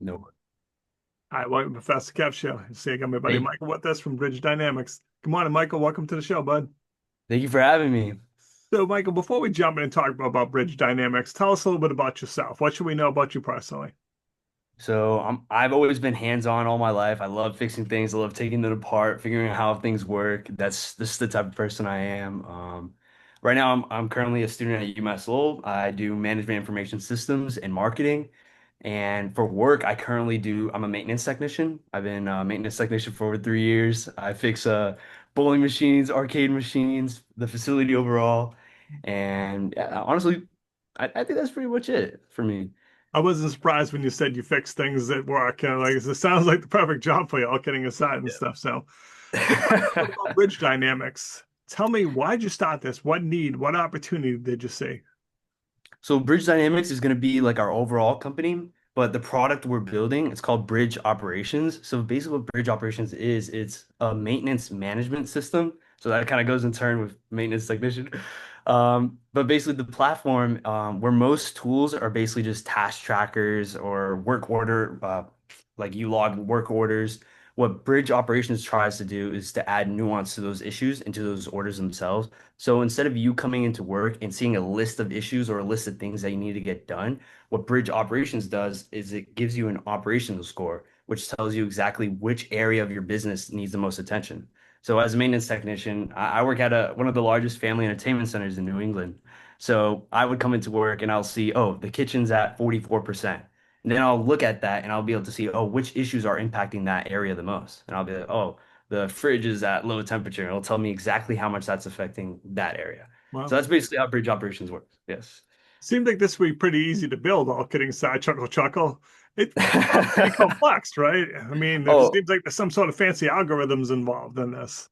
No. Hi, welcome to Professor Kev Show. See, I got my buddy Hey, Michael with us from Bridge Dynamics. Good morning, Michael. Welcome to the show, bud. thank you for having me. So, Michael, before we jump in and talk about Bridge Dynamics, tell us a little bit about yourself. What should we know about you personally? So I've always been hands-on all my life. I love fixing things. I love taking them apart, figuring out how things work. This is the type of person I am. Right now, I'm currently a student at UMass Lowell. I do management information systems and marketing. And for work, I'm a maintenance technician. I've been a maintenance technician for over 3 years. I fix bowling machines, arcade machines, the facility overall. And yeah, honestly, I think that's pretty much it for me. I wasn't surprised when you said you fix things at work. Like it sounds like the perfect job for you, all kidding aside and stuff. So, let's talk a little bit about Bridge Dynamics. Tell me, why'd you start this? What need, what opportunity did you see? So Bridge Dynamics is going to be like our overall company, but the product we're building, it's called Bridge Operations. So basically what Bridge Operations is, it's a maintenance management system. So that kind of goes in turn with maintenance technician. But basically the platform where most tools are basically just task trackers or work order, like you log work orders. What Bridge Operations tries to do is to add nuance to those issues into those orders themselves. So instead of you coming into work and seeing a list of issues or a list of things that you need to get done, what Bridge Operations does is it gives you an operational score, which tells you exactly which area of your business needs the most attention. So as a maintenance technician, I work at one of the largest family entertainment centers in New England. So I would come into work and I'll see, oh, the kitchen's at 44%. And then I'll look at that and I'll be able to see, oh, which issues are impacting that area the most. And I'll be like, oh, the fridge is at low temperature. And it'll tell me exactly how much that's affecting that area. So Well, that's basically how bridge operations works. Yes. seemed like this would be pretty easy to build, all kidding aside, chuckle, chuckle. It sounds pretty complex, right? I mean, it Oh, seems like there's some sort of fancy algorithms involved in this.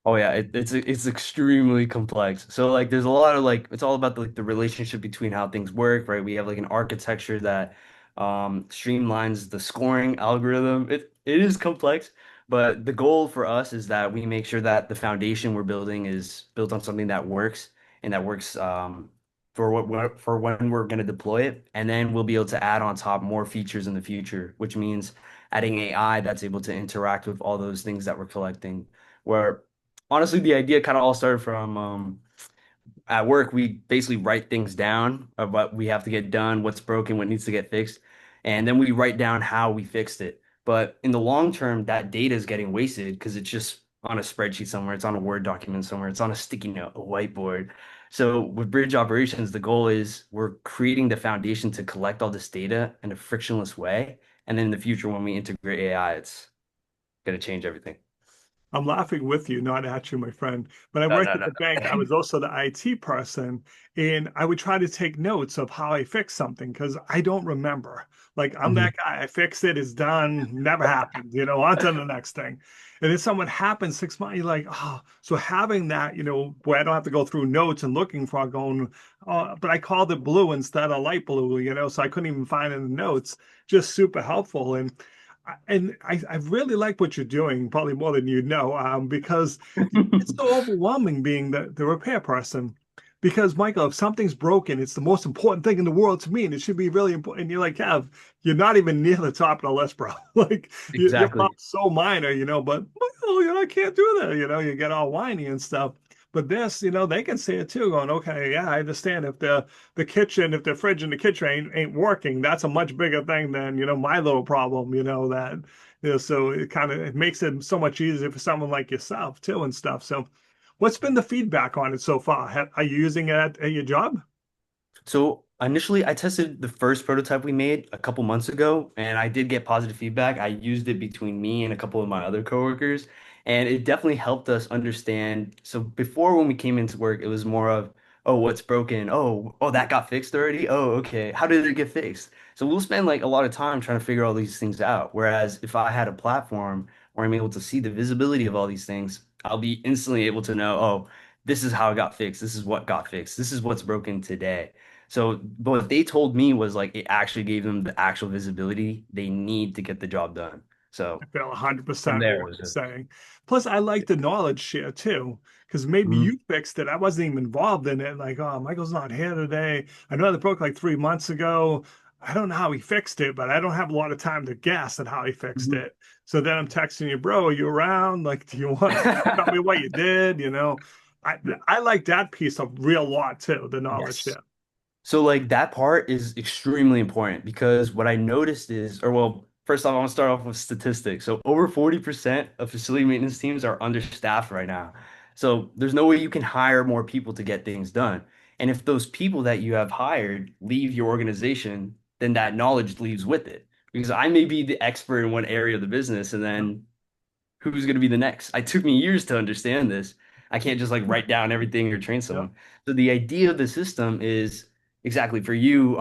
oh yeah, it's extremely complex. So like there's a lot of like it's all about like the relationship between how things work, right? We have like an architecture that streamlines the scoring algorithm. It is complex, but the goal for us is that we make sure that the foundation we're building is built on something that works and that works for for when we're going to deploy it, and then we'll be able to add on top more features in the future, which means adding AI that's able to interact with all those things that we're collecting. Where honestly, the idea kind of all started from at work. We basically write things down of what we have to get done, what's broken, what needs to get fixed, and then we write down how we fixed it. But in the long term, that data is getting wasted because it's just on a spreadsheet somewhere, it's on a Word document somewhere, it's on a sticky note, a whiteboard. So with Bridge Operations, the goal is we're creating the foundation to collect all this data in a frictionless way. And then in the future, when we integrate AI, it's going to change everything. I'm laughing with you, not at you, my friend. When I No, worked no, at no. the bank, I was also the IT person, and I would try to take notes of how I fixed something because I don't remember. Like, I'm Mhm. that guy. I fixed it. It's done. Never happened. On to the next thing. And then someone happens 6 months. You're like, oh, so having that, where I don't have to go through notes and looking for going, oh, but I called it blue instead of light blue, so I couldn't even find it in the notes. Just super helpful. And I really like what you're doing, probably more than you know, because it's so overwhelming being the repair person. Because Michael, if something's broken, it's the most important thing in the world to me, and it should be really important. And you're like, yeah, you're not even near the top of the list, bro. Like your Exactly. problem's so minor, but Michael, I can't do that. You get all whiny and stuff. But this, they can see it too, going, okay, yeah, I understand if the fridge in the kitchen ain't working, that's a much bigger thing than, my little problem, that so it makes it so much easier for someone like yourself too and stuff. So what's been the feedback on it so far? Are you using it at your job? So initially, I tested the first prototype we made a couple months ago, and I did get positive feedback. I used it between me and a couple of my other coworkers, and it definitely helped us understand. So before, when we came into work, it was more of, oh, what's broken? Oh, that got fixed already? Oh, okay. How did it get fixed? So we'll spend like a lot of time trying to figure all these things out. Whereas if I had a platform where I'm able to see the visibility of all these things, I'll be instantly able to know, oh, this is how it got fixed. This is what got fixed. This is what's broken today. So, but what they told me was like it actually gave them the actual visibility they need to get the job done. I So feel from 100% with there, it what was you're a, saying. Plus, I like the knowledge share too, because maybe Mhm. you fixed it. I wasn't even involved in it. Like, oh, Michael's not here today. I know that broke like 3 months ago. I don't know how he fixed it, but I don't have a lot of time to guess at how he fixed Mhm. it. So then I'm texting you, bro, are you around? Like, do you want to tell me what you did? I I like that piece of real lot too, the knowledge Yes. there. So like that part is extremely important because what I noticed is, or well, first off, I want to start off with statistics. So over 40% of facility maintenance teams are understaffed right now. So there's no way you can hire more people to get things done. And if those people that you have hired leave your organization, then that knowledge leaves with it. Because I may be the expert in one area of the business, and Yep, then who's going to be the next? It took me years to understand this. I can't just like write down everything or train yep, someone. So the idea of the system is exactly for you.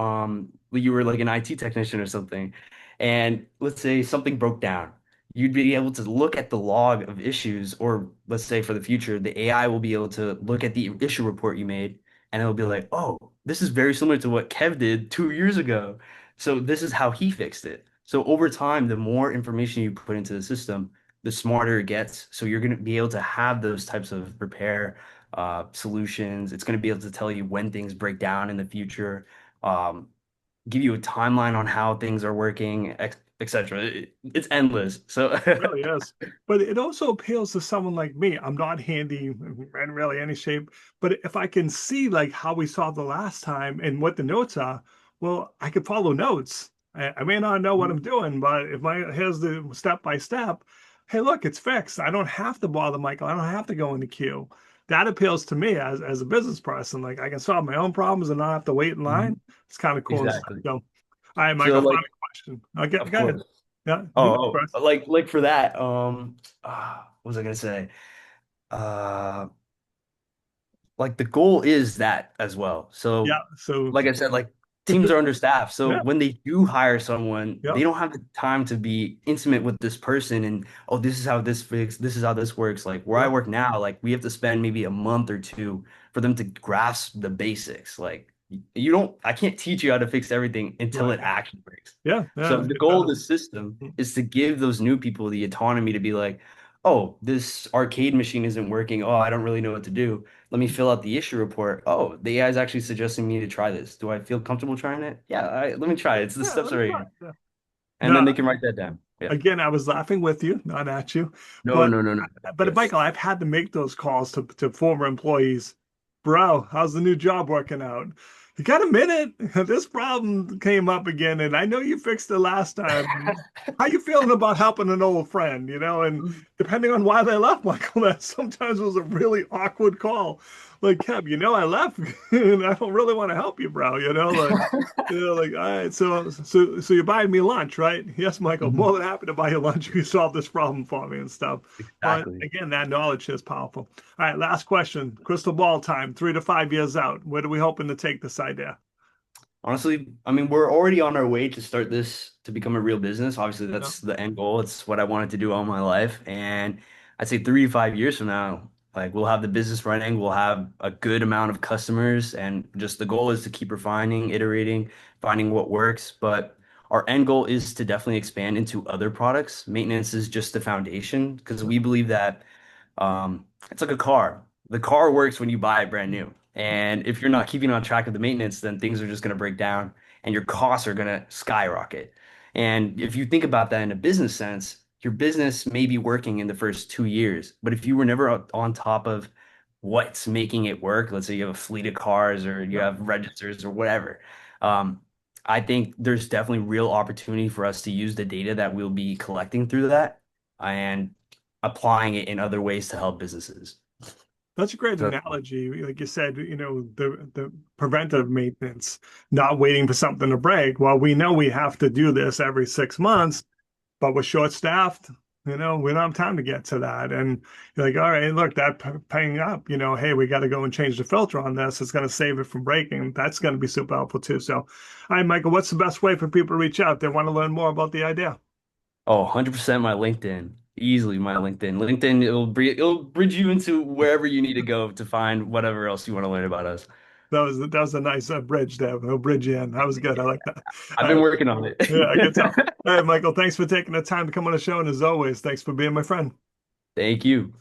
You were like an IT technician or something, and let's say something broke down. You'd be able to look at the log of issues, or let's say for the future, the AI will be able to look at the issue report you made, and it'll be like, oh, this is very similar to what Kev did 2 years ago. So this is how he fixed it. So over time, the more information you put into the system, the smarter it gets. So you're going to be able to have those types of repair solutions. It's going to be able to tell you when things break down in the future, um, give you a timeline on how things are working, etc. It's endless. So really is. But it also appeals to someone like me. I'm not handy in really any shape, but if I can see like how we saw the last time and what the notes are, well, I could follow notes. I may not know what I'm doing, but if my here's the step by step, hey, look, it's fixed. I don't have to bother Michael. I don't have to go in the queue. That appeals to me as a business person. Like I can solve my own problems and not have to wait in line. Mhm. It's kind of cool and stuff. Exactly. So, all right, So Michael, final like, question. I'll get of go ahead. course. Yeah, you go Oh, first. like for that, what was I gonna say? Like the goal is that as well. So, Yeah. So like I said, like teams are understaffed. So yeah, when they do hire someone, yeah, they don't have the time to be intimate with this person and, oh, this is how this fix, this is how this works. Like where I yeah. work now, like we have to spend maybe a month or two for them to grasp the basics. Like you don't, I can't teach you how to fix everything until Right. it actually breaks. Yeah, So yeah, the it goal of does. the system is to give those new people the autonomy to be like, oh, this arcade machine isn't working. Oh, I don't really know what to do. Let me fill out the issue report. Oh, the AI is actually suggesting me to try this. Do I feel comfortable trying it? Yeah, let me try it. It's the Yeah, steps let me are right try. here. Yeah. And then No, they can write that down. Yeah. again, I was laughing with you, not at you. No, But no, no, no. Yes. Michael, I've had to make those calls to former employees. Bro, how's the new job working out? You got a minute? This problem came up again, and I know you fixed it last time. How you feeling about helping an old friend? And depending on why they left, Michael, that sometimes was a really awkward call. Like, Kev, I left, and I don't really want to help you, bro. Like, all right, so you're buying me lunch, right? Yes, Michael, more Mhm. than happy to buy you lunch. You can solve this problem for me and stuff. But Exactly. again, that knowledge is powerful. All right, last question. Crystal ball time, 3 to 5 years out. Where are we hoping to take this idea? Honestly, I mean, we're already on our way to start this to become a real business. Obviously, Yeah, that's the end goal. It's what I wanted to do all my life. And I'd say 3 to 5 years from now, like we'll have the business running, we'll have a good amount of customers, and just the goal is to keep refining, iterating, finding what works. But our end goal is to definitely expand into other products. Maintenance is just the foundation because yeah, we believe that it's like a car. The car works when you buy it brand new. And if you're not keeping on track of the maintenance, then things are just going to break down and your costs are going to skyrocket. And if you think about that in a business sense, your business may be working in the first 2 years, but if you were never on top of what's making it work, let's say you have a fleet of cars or you yeah. have registers or whatever, um, I think there's definitely real opportunity for us to use the data that we'll be collecting through that and applying it in other ways to help businesses. That's a great So, analogy. Like you said, the preventive maintenance, not waiting for something to break. Well, we know we have to do this every 6 months, but we're short staffed. We don't have time to get to that. And you're like, all right, look, that paying up, hey, we got to go and change the filter on this. It's going to save it from breaking. That's going to be super helpful too. So, all right, Michael, what's the best way for people to reach out? They want to learn more about the idea. oh, 100% my LinkedIn. Easily my LinkedIn. LinkedIn, it'll bridge you into wherever you need to go to find whatever else you want to learn about us. That was a nice bridge there. No bridge in. That was good. I like that. I've All been right. working on Yeah, I can tell. it. All right, Michael, thanks for taking the time to come on the show. And as always, thanks for being my friend. Thank you.